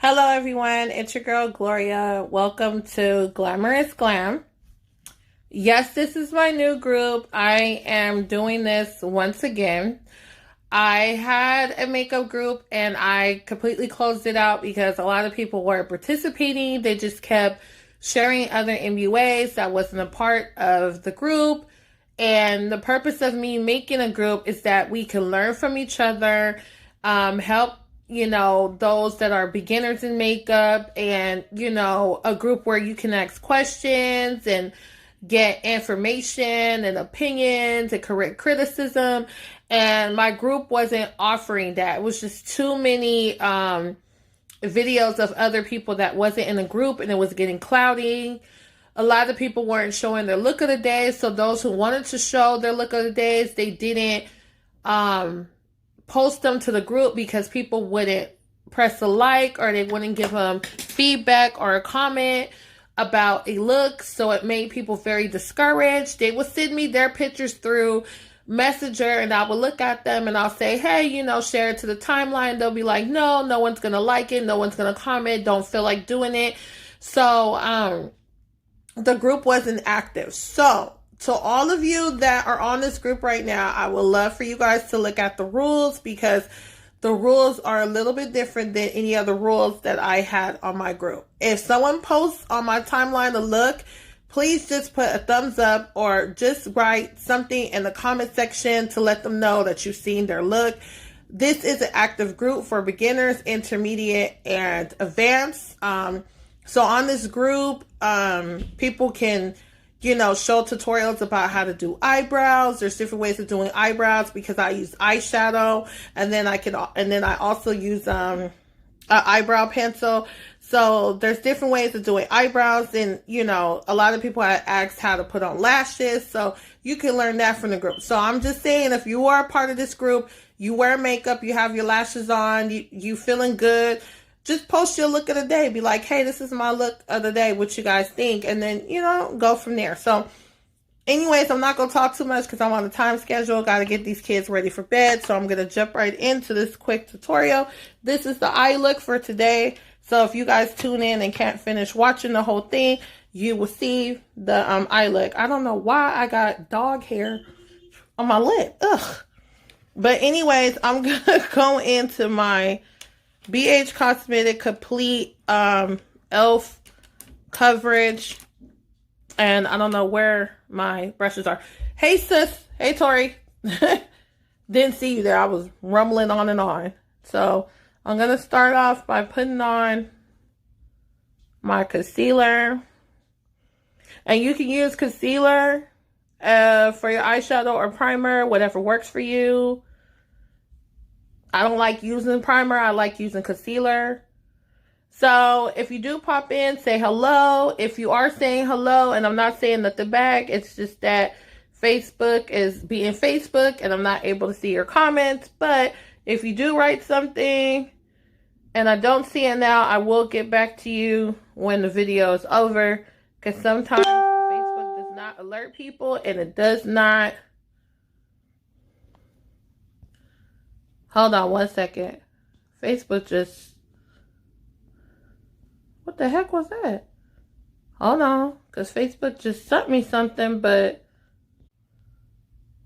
Hello everyone, it's your girl Gloria. Welcome to Glamorous Glam. Yes, this is my new group. I am doing this once again. I had a makeup group and I completely closed it out because a lot of people weren't participating. They just kept sharing other MUAs that wasn't a part of the group. And the purpose of me making a group is that we can learn from each other, help those that are beginners in makeup, and, a group where you can ask questions and get information and opinions and correct criticism. And my group wasn't offering that. It was just too many videos of other people that wasn't in the group, and it was getting cloudy. A lot of people weren't showing their look of the day, so those who wanted to show their look of the days, they didn't post them to the group because people wouldn't press a like, or they wouldn't give them feedback or a comment about a look. So it made people very discouraged. They would send me their pictures through Messenger, and I would look at them and I'll say, hey, share it to the timeline. They'll be like, no one's gonna like it, no one's gonna comment, don't feel like doing it. So the group wasn't active. So to all of you that are on this group right now, I would love for you guys to look at the rules, because the rules are a little bit different than any other rules that I had on my group. If someone posts on my timeline a look, please just put a thumbs up or just write something in the comment section to let them know that you've seen their look. This is an active group for beginners, intermediate, and advanced. So on this group, people can, show tutorials about how to do eyebrows. There's different ways of doing eyebrows because I use eyeshadow, and then I also use an eyebrow pencil. So there's different ways of doing eyebrows, and a lot of people have asked how to put on lashes, so you can learn that from the group. So I'm just saying, if you are a part of this group, you wear makeup, you have your lashes on, you feeling good, just post your look of the day. Be like, hey, this is my look of the day. What you guys think? And then, go from there. So anyways, I'm not going to talk too much because I'm on a time schedule. Got to get these kids ready for bed. So I'm going to jump right into this quick tutorial. This is the eye look for today. So if you guys tune in and can't finish watching the whole thing, you will see the eye look. I don't know why I got dog hair on my lip. Ugh. But anyways, I'm going to go into my BH Cosmetic Complete e.l.f. coverage, and I don't know where my brushes are. Hey sis, hey Tori. Didn't see you there. I was rumbling on and on. So I'm gonna start off by putting on my concealer, and you can use concealer for your eyeshadow or primer, whatever works for you. I don't like using primer. I like using concealer. So if you do pop in, say hello. If you are saying hello, and I'm not saying nothing back, it's just that Facebook is being Facebook and I'm not able to see your comments. But if you do write something and I don't see it now, I will get back to you when the video is over, because sometimes Facebook does not alert people, and it does not. Hold on one second. Facebook just... What the heck was that? Hold on. Because Facebook just sent me something, but...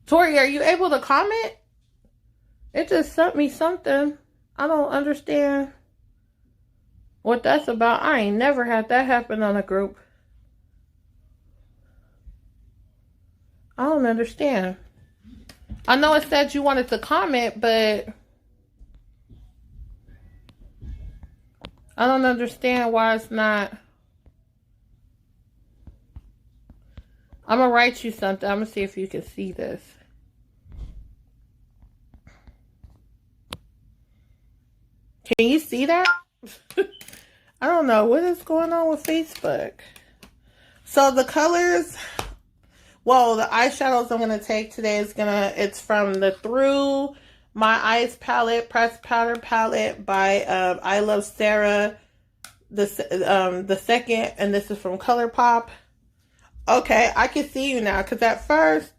Tori, are you able to comment? It just sent me something. I don't understand what that's about. I ain't never had that happen on a group. I don't understand. I know it said you wanted to comment, but I don't understand why it's not. I'm going to write you something. I'm going to see if you can see this. Can you see that? I don't know what is going on with Facebook. So the colors... Well, the eyeshadows I'm going to take today it's from the Through My Eyes palette, Pressed Powder palette by ILUVSARAHI, the second, and this is from ColourPop. Okay, I can see you now, because at first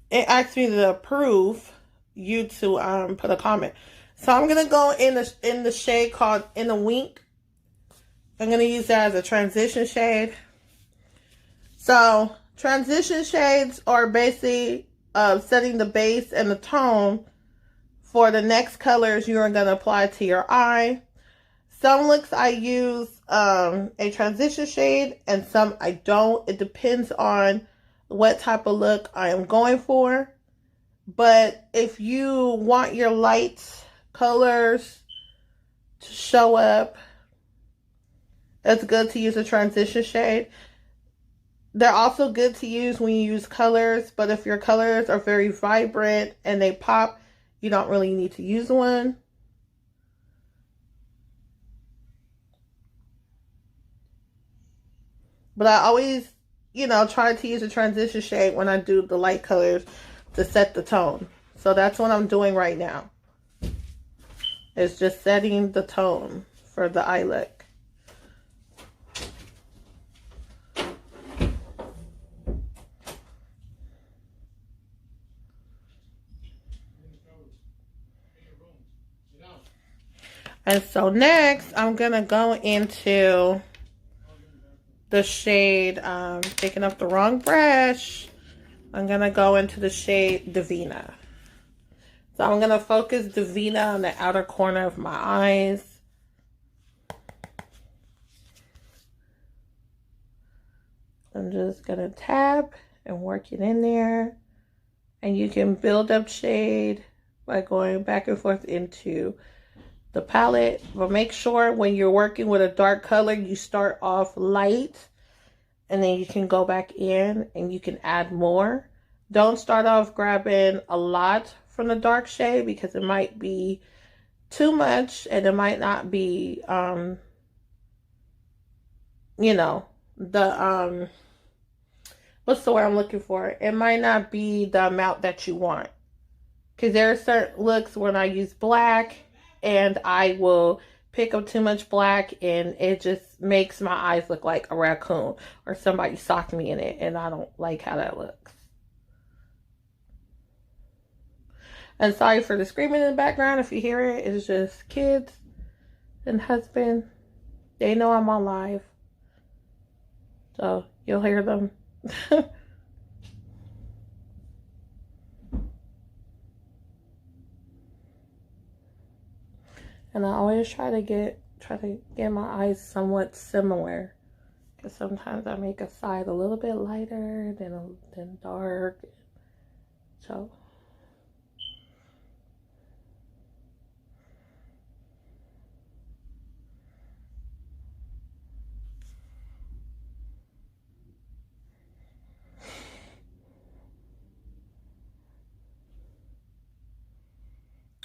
it asked me to approve you to put a comment. So I'm going to go in the shade called In the Wink. I'm going to use that as a transition shade. So transition shades are basically setting the base and the tone for the next colors you are going to apply to your eye. Some looks I use a transition shade and some I don't. It depends on what type of look I am going for. But if you want your light colors to show up, it's good to use a transition shade. They're also good to use when you use colors, but if your colors are very vibrant and they pop, you don't really need to use one. But I always, try to use a transition shade when I do the light colors to set the tone. So that's what I'm doing right now. It's just setting the tone for the eye look. And so next, I'm going to go into the shade, picking up the wrong brush. I'm going to go into the shade Davina. So I'm going to focus Davina on the outer corner of my eyes. I'm just going to tap and work it in there. And you can build up shade by going back and forth into the palette, but make sure when you're working with a dark color, you start off light and then you can go back in and you can add more. Don't start off grabbing a lot from the dark shade because it might be too much and it might not be, what's the word I'm looking for? It might not be the amount that you want. Because there are certain looks when I use black and I will pick up too much black and it just makes my eyes look like a raccoon or somebody socked me in it and I don't like how that looks. And sorry for the screaming in the background if you hear it. It's just kids and husband. They know I'm on live. So you'll hear them. And I always try to get my eyes somewhat similar, because sometimes I make a side a little bit lighter than dark. So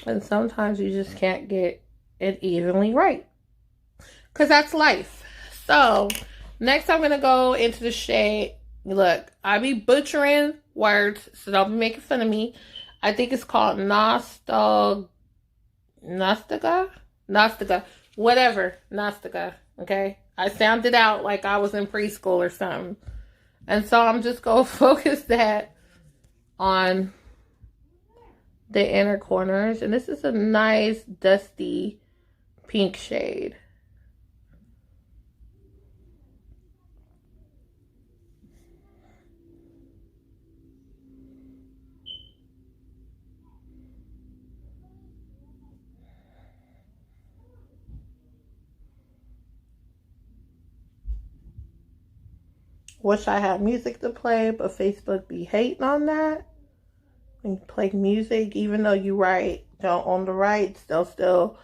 and sometimes you just can't get it evenly right, because that's life. So next I'm going to go into the shade. Look, I be butchering words, so don't be making fun of me. I think it's called Nostalgia, whatever, Nostalgia, okay? I sounded out like I was in preschool or something. And so I'm just going to focus that on the inner corners. And this is a nice dusty pink shade. Wish I had music to play, but Facebook be hating on that. When you play music, even though you don't own the rights, they'll still,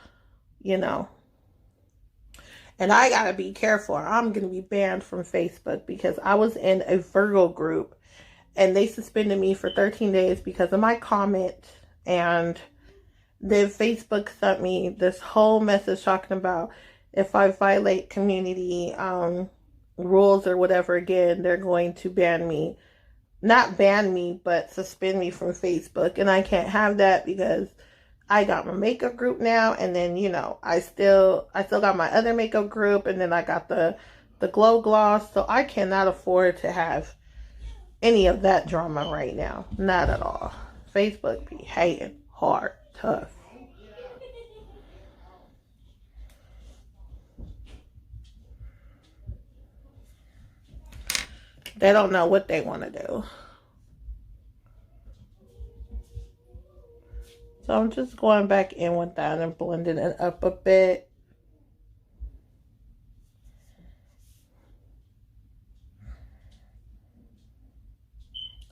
And I gotta be careful. I'm gonna be banned from Facebook because I was in a Virgo group and they suspended me for 13 days because of my comment. And then Facebook sent me this whole message talking about if I violate community rules or whatever again, they're going to ban me. Not ban me, but suspend me from Facebook. And I can't have that because I got my makeup group now. And then, I still got my other makeup group. And then I got the glow gloss. So I cannot afford to have any of that drama right now. Not at all. Facebook be hating hard, tough. They don't know what they want to do. So I'm just going back in with that and blending it up a bit.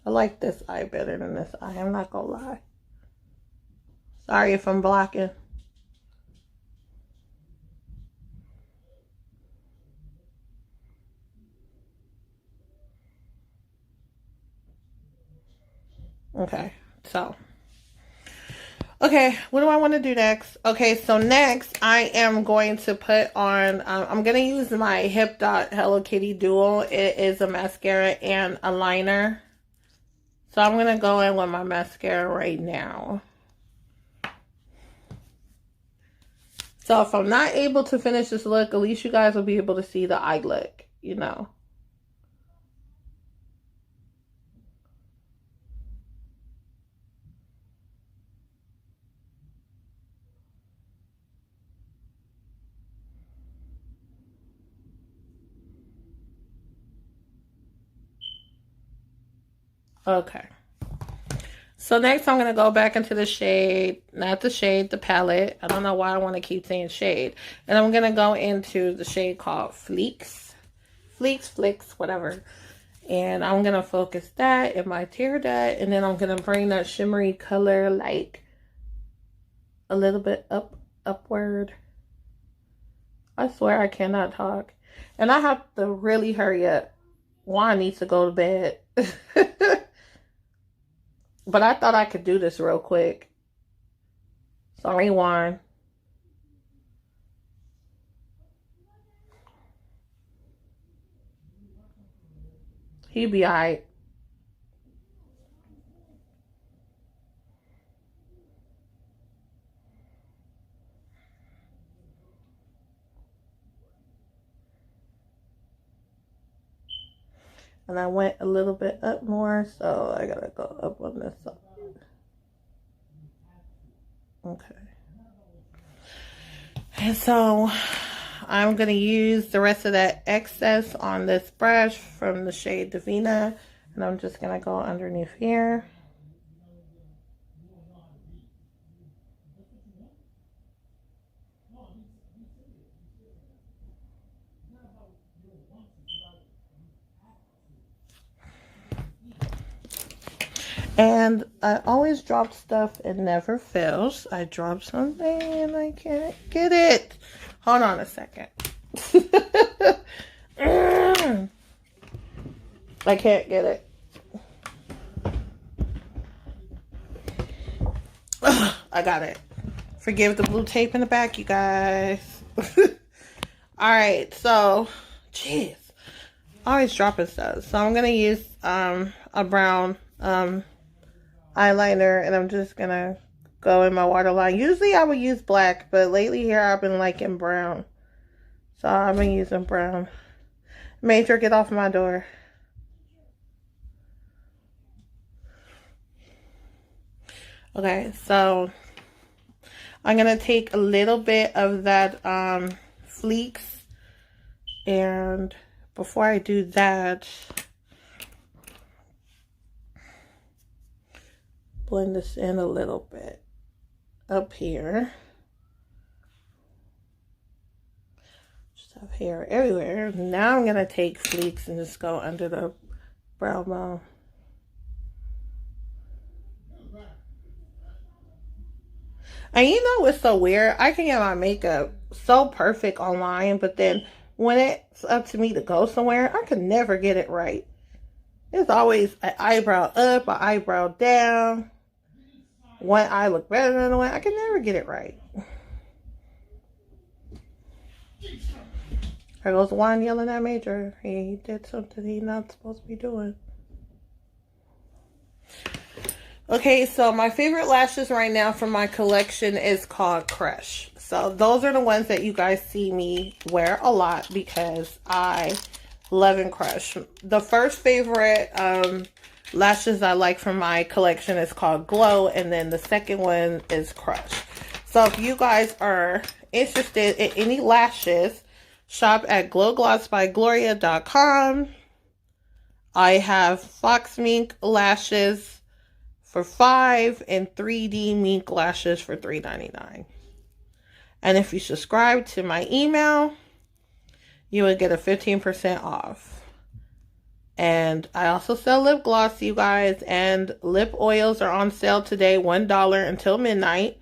I like this eye better than this eye. I'm not gonna lie. Sorry if I'm blocking. Okay, so. Okay, what do I want to do next? Okay, so next I am going to put on, I'm going to use my Hipdot Hello Kitty Duo. It is a mascara and a liner. So I'm going to go in with my mascara right now. So if I'm not able to finish this look, at least you guys will be able to see the eye look, you know. Okay. So next I'm going to go back into the shade, not the shade, the palette. I don't know why I want to keep saying shade. And I'm going to go into the shade called Flecks. Flecks, whatever. And I'm going to focus that in my tear dot. And then I'm going to bring that shimmery color like a little bit upward. I swear I cannot talk. And I have to really hurry up. Juan needs to go to bed. But I thought I could do this real quick. Sorry, Juan. He'll be alright. And I went a little bit up more, so I gotta go up on this side. Okay. And so I'm gonna use the rest of that excess on this brush from the shade Davina, and I'm just gonna go underneath here. And I always drop stuff, it never fails. I drop something and I can't get it. Hold on a second. I can't get it. I got it. Forgive the blue tape in the back, you guys. Alright, so, jeez. Always dropping stuff. So I'm going to use a brown eyeliner, and I'm just gonna go in my waterline. Usually I would use black, but lately here I've been liking brown, so I've been using brown. Major, get off my door. Okay, so I'm gonna take a little bit of that Flecks, and before I do that, blend this in a little bit up here. Just up here, everywhere. Now I'm gonna take Flecks and just go under the brow bone. And you know what's so weird? I can get my makeup so perfect online, but then when it's up to me to go somewhere, I can never get it right. There's always an eyebrow up, an eyebrow down. One eye look better than the one. I can never get it right. There goes Juan yelling at Major. He did something he's not supposed to be doing. Okay, so my favorite lashes right now from my collection is called Crush. So those are the ones that you guys see me wear a lot because I love and crush. The first favorite lashes I like from my collection is called Glow, and then the second one is Crush. So if you guys are interested in any lashes, shop at glowglossbygloria.com. I have Fox Mink lashes for $5 and 3D Mink lashes for $3.99. And if you subscribe to my email, you would get a 15% off. And I also sell lip gloss, you guys, and lip oils are on sale today, $1 until midnight.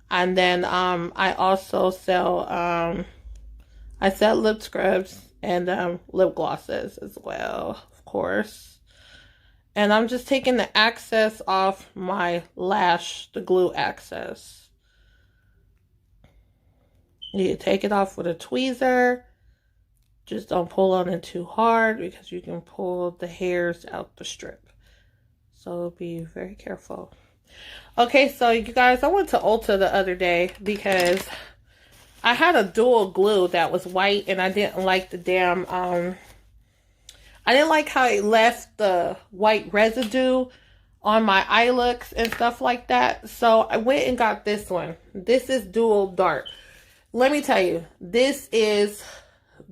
And then I also sell lip scrubs and lip glosses as well, of course. And I'm just taking the excess off my lash, the glue excess. You take it off with a tweezer. Just don't pull on it too hard because you can pull the hairs out the strip. So be very careful. Okay, so you guys, I went to Ulta the other day because I had a dual glue that was white and I didn't like the damn, I didn't like how it left the white residue on my eye looks and stuff like that. So I went and got this one. This is dual dark. Let me tell you, this is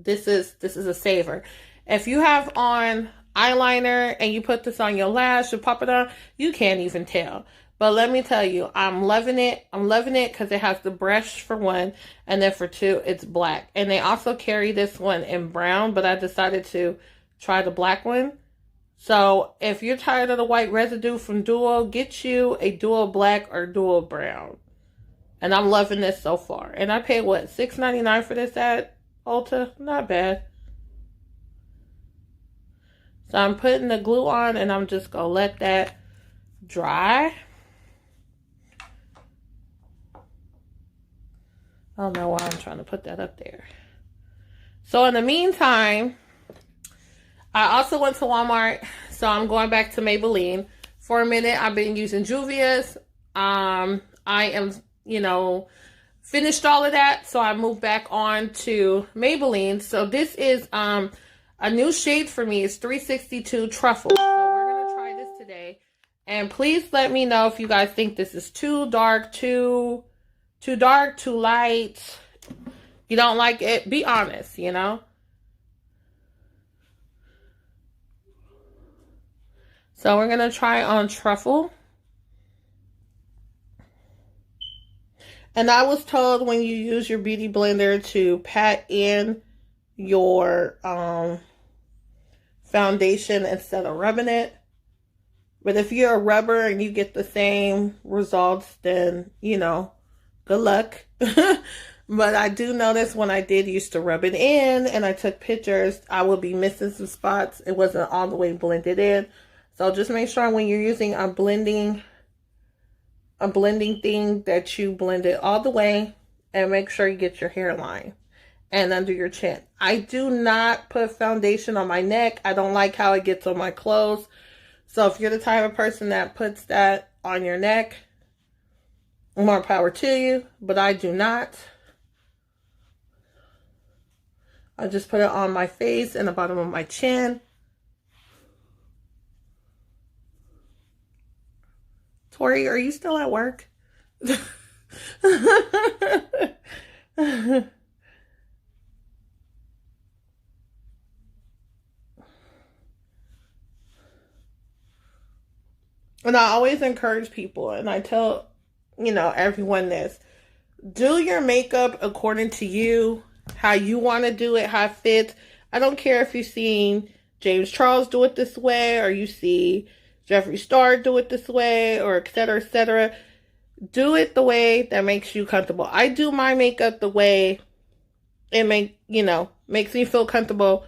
a saver. If you have on eyeliner and you put this on your lash and pop it on, you can't even tell. But let me tell you, I'm loving it. I'm loving it because it has the brush for one, and then for two, it's black. And they also carry this one in brown, but I decided to try the black one. So if you're tired of the white residue from dual, get you a dual black or dual brown. And I'm loving this so far. And I paid, what, $6.99 for this at Ulta? Not bad. So I'm putting the glue on and I'm just going to let that dry. I don't know why I'm trying to put that up there. So in the meantime, I also went to Walmart. So I'm going back to Maybelline. For a minute, I've been using Juvia's. I am, finished all of that. So I moved back on to Maybelline. So this is a new shade for me. It's 362 Truffle. So we're going to try this today. And please let me know if you guys think this is too dark, too light. You don't like it, be honest, So we're going to try on Truffle. And I was told when you use your beauty blender to pat in your foundation instead of rubbing it. But if you're a rubber and you get the same results, then, good luck. But I do notice when I did used to rub it in and I took pictures, I would be missing some spots. It wasn't all the way blended in. So just make sure when you're using a blending thing that you blend it all the way and make sure you get your hairline and under your chin. I do not put foundation on my neck. I don't like how it gets on my clothes. So if you're the type of person that puts that on your neck, more power to you, but I do not. I just put it on my face and the bottom of my chin. Tori, are you still at work? And I always encourage people, and I tell, everyone this. Do your makeup according to you, how you want to do it, how it fits. I don't care if you've seen James Charles do it this way, or you see Jeffree Star do it this way, or etc., etc. Do it the way that makes you comfortable. I do my makeup the way it makes me feel comfortable,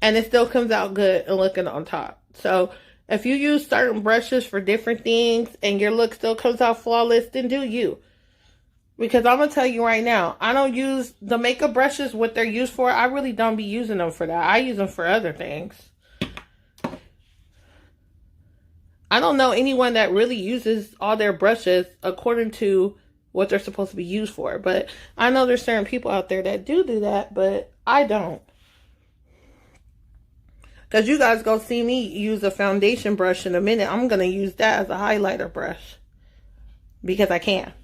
and it still comes out good and looking on top. So if you use certain brushes for different things and your look still comes out flawless, then do you. Because I'm going to tell you right now, I don't use the makeup brushes, what they're used for. I really don't be using them for that. I use them for other things. I don't know anyone that really uses all their brushes according to what they're supposed to be used for. But I know there's certain people out there that do that, but I don't. Because you guys going to see me use a foundation brush in a minute. I'm going to use that as a highlighter brush. Because I can.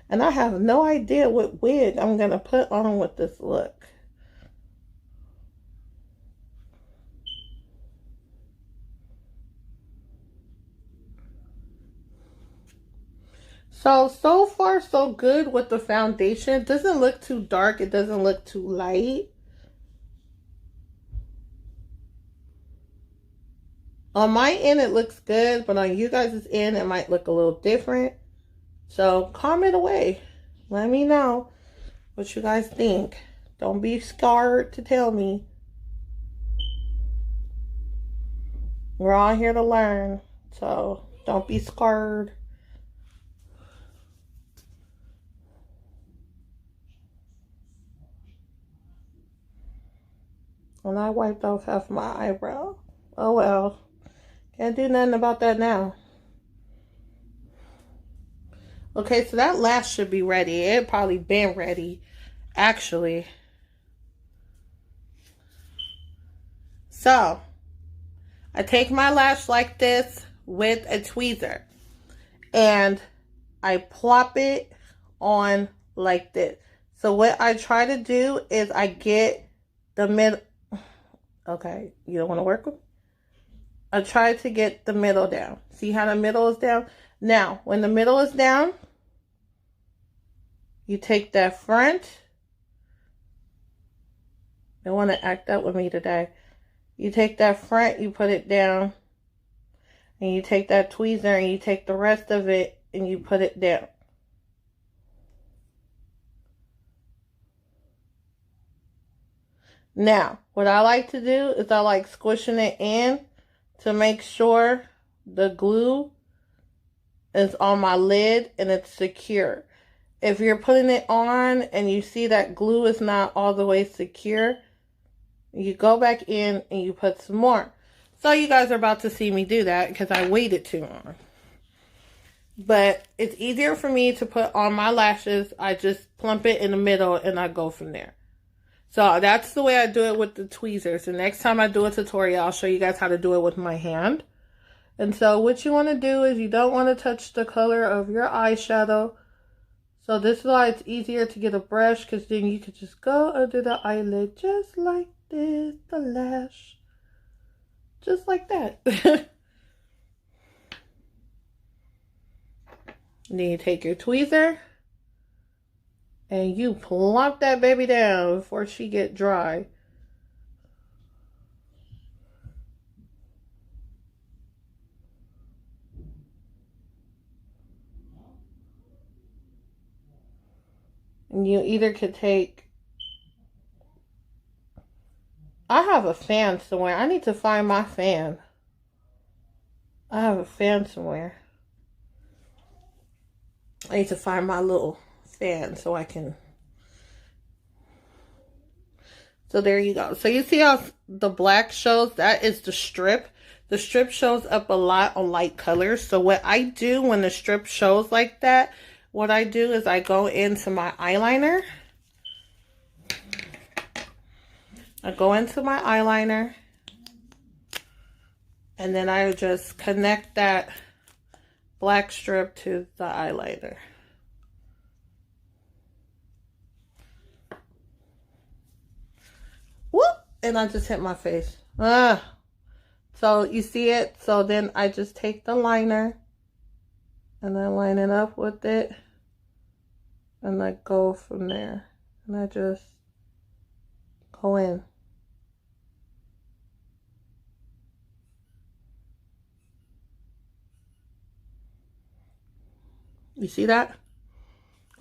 And I have no idea what wig I'm going to put on with this look. So far so good with the foundation. It doesn't look too dark. It doesn't look too light. On my end, it looks good, but on you guys' end, it might look a little different. So comment away. Let me know what you guys think. Don't be scared to tell me. We're all here to learn, so don't be scared. And I wiped off half my eyebrow. Oh well. Can't do nothing about that now. Okay, so that lash should be ready. It probably been ready, actually. So, I take my lash like this with a tweezer. And I plop it on like this. So what I try to do is I get the middle. Okay, you don't want to work with me? I try to get the middle down. See how the middle is down? Now, when the middle is down, you take that front. They want to act up with me today. You take that front, you put it down. And you take that tweezer and you take the rest of it and you put it down. Now, what I like to do is I like squishing it in to make sure the glue is on my lid and it's secure. If you're putting it on and you see that glue is not all the way secure, you go back in and you put some more. So you guys are about to see me do that because I waited too long. But it's easier for me to put on my lashes. I just plump it in the middle and I go from there. So that's the way I do it with the tweezers. The next time I do a tutorial, I'll show you guys how to do it with my hand. And so what you want to do is you don't want to touch the color of your eyeshadow. So this is why it's easier to get a brush, because then you could just go under the eyelid just like this, the lash. Just like that. Then you take your tweezer and you plop that baby down before she get dry. And you either could take... I have a fan somewhere. I need to find my fan. I have a fan somewhere. I need to find my little fan so I can... So there you go. So you see how the black shows? That is the strip. The strip shows up a lot on light colors. So what I do when the strip shows like that, what I do is I go into my eyeliner. I go into my eyeliner. And then I just connect that black strip to the eyeliner. Whoop! And I just hit my face. So you see it? So then I just take the liner and I line it up with it. And I go from there. And I just go in. You see that?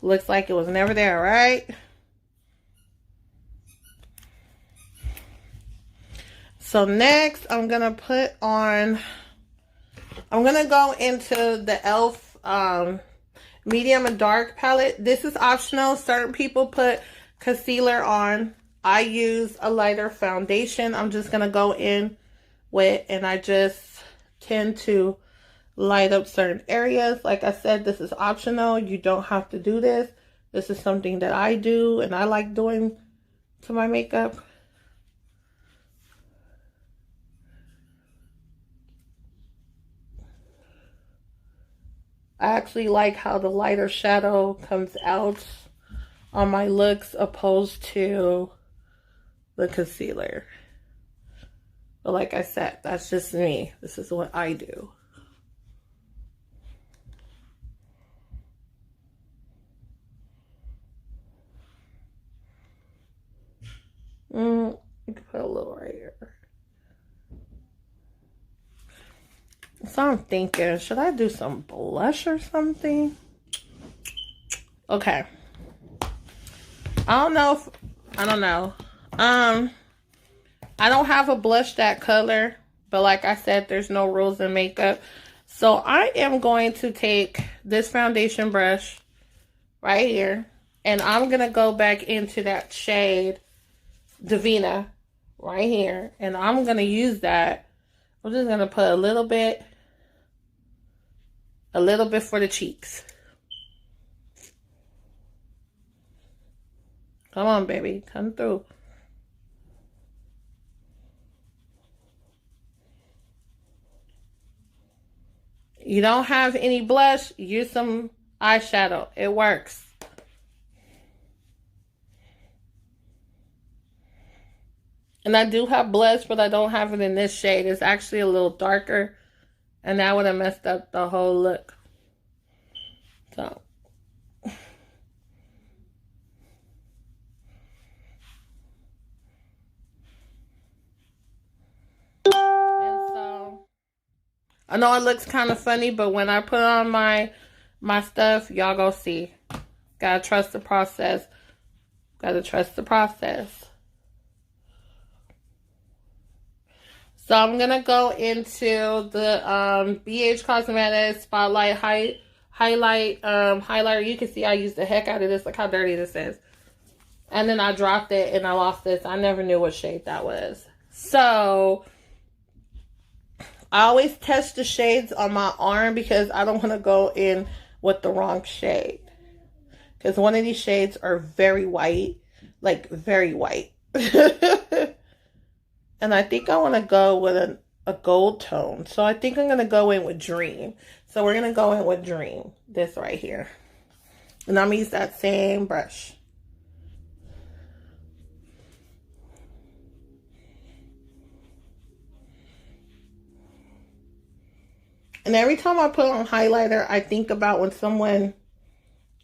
Looks like it was never there, right? So next, I'm going to put on... I'm going to go into the e.l.f. Medium and Dark palette. This is optional. Certain people put concealer on. I use a lighter foundation. I'm just going to go in with, and I just tend to light up certain areas. Like I said, this is optional. You don't have to do this. This is something that I do and I like doing to my makeup. I actually like how the lighter shadow comes out on my looks opposed to the concealer. But like I said, that's just me. This is what I do. Put a little right here. So I'm thinking, should I do some blush or something? Okay. I don't know. I don't have a blush that color, but like I said, there's no rules in makeup. So I am going to take this foundation brush right here, and I'm going to go back into that shade, Davina, right here. And I'm going to use that. I'm just going to put a little bit for the cheeks. Come on, baby. Come through. You don't have any blush, use some eyeshadow. It works. And I do have blush, but I don't have it in this shade. It's actually a little darker. And that would have messed up the whole look. So. I know it looks kind of funny, but when I put on my stuff, y'all go see. Gotta trust the process. Gotta trust the process. So I'm gonna go into the BH Cosmetics Spotlight Highlight highlighter. You can see I used the heck out of this. Look how dirty this is. And then I dropped it and I lost this. I never knew what shade that was. So I always test the shades on my arm because I don't want to go in with the wrong shade. Because one of these shades are very white. Like, very white. And I think I want to go with a gold tone. So I think I'm going to go in with Dream. So we're going to go in with Dream. This right here. And I'm going to use that same brush. And every time I put on highlighter, I think about when someone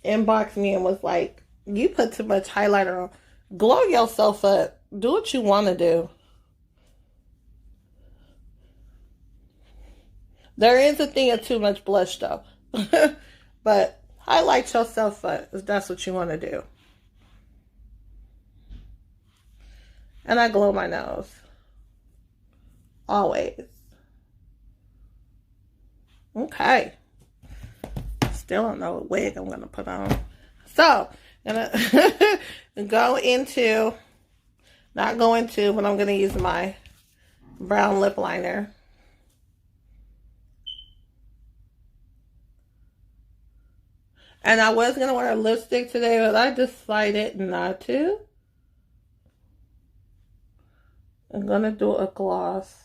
inboxed me and was like, you put too much highlighter on. Glow yourself up. Do what you want to do. There is a thing of too much blush though. But highlight yourself up if that's what you want to do. And I glow my nose. Always. Okay. Still don't know what wig I'm going to put on. So, I'm going to go into, not go into, but I'm going to use my brown lip liner. And I was going to wear a lipstick today, but I decided not to. I'm going to do a gloss.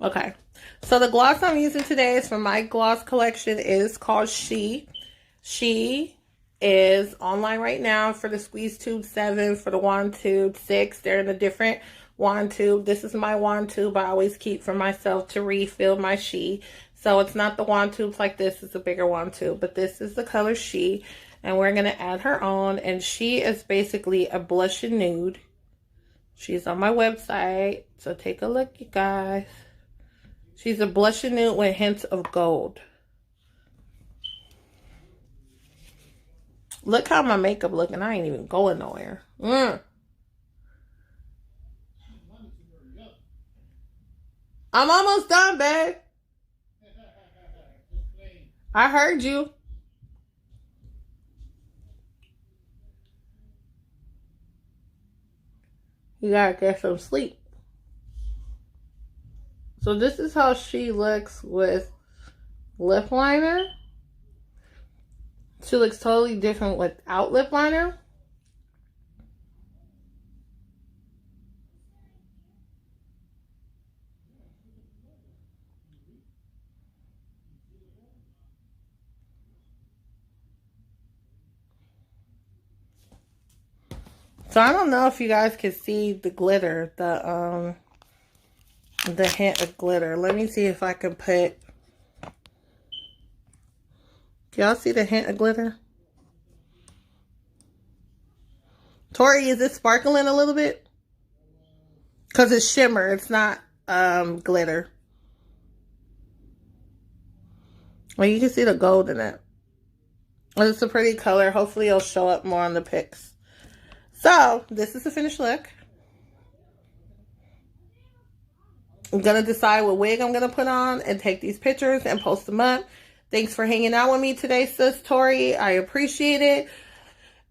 Okay, so the gloss I'm using today is from my gloss collection. It is called She. She is online right now for the Squeeze Tube 7, for the Wand Tube 6. They're in a different wand tube. This is my wand tube I always keep for myself to refill my She. So it's not the wand tubes like this. It's a bigger wand tube. But this is the color She. And we're going to add her on. And she is basically a blush and nude. She's on my website. So take a look, you guys. She's a blush and nude with hints of gold. Look how my makeup looking. I ain't even going nowhere. I'm almost done, babe. I heard you. You gotta get some sleep. So this is how she looks with lip liner. She looks totally different without lip liner. So I don't know if you guys can see the glitter, the the hint of glitter. Let me see if I can put... Y'all see the hint of glitter? Tori, is it sparkling a little bit? Because it's shimmer. It's not glitter. Well, you can see the gold in it. It's a pretty color. Hopefully it'll show up more on the pics. So, this is the finished look. I'm going to decide what wig I'm going to put on and take these pictures and post them up. Thanks for hanging out with me today, sis Tori. I appreciate it.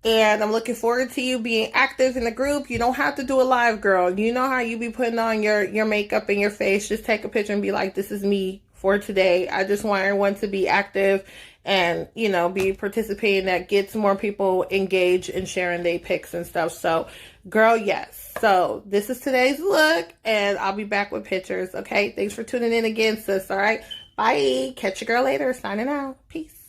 And I'm looking forward to you being active in the group. You don't have to do a live, girl. You know how you be putting on your makeup and your face. Just take a picture and be like, this is me for today. I just want everyone to be active and, you know, be participating. That gets more people engaged in sharing their pics and stuff. So, girl, yes. So, this is today's look, and I'll be back with pictures, okay? Thanks for tuning in again, sis, all right? Bye. Catch your girl later. Signing out. Peace.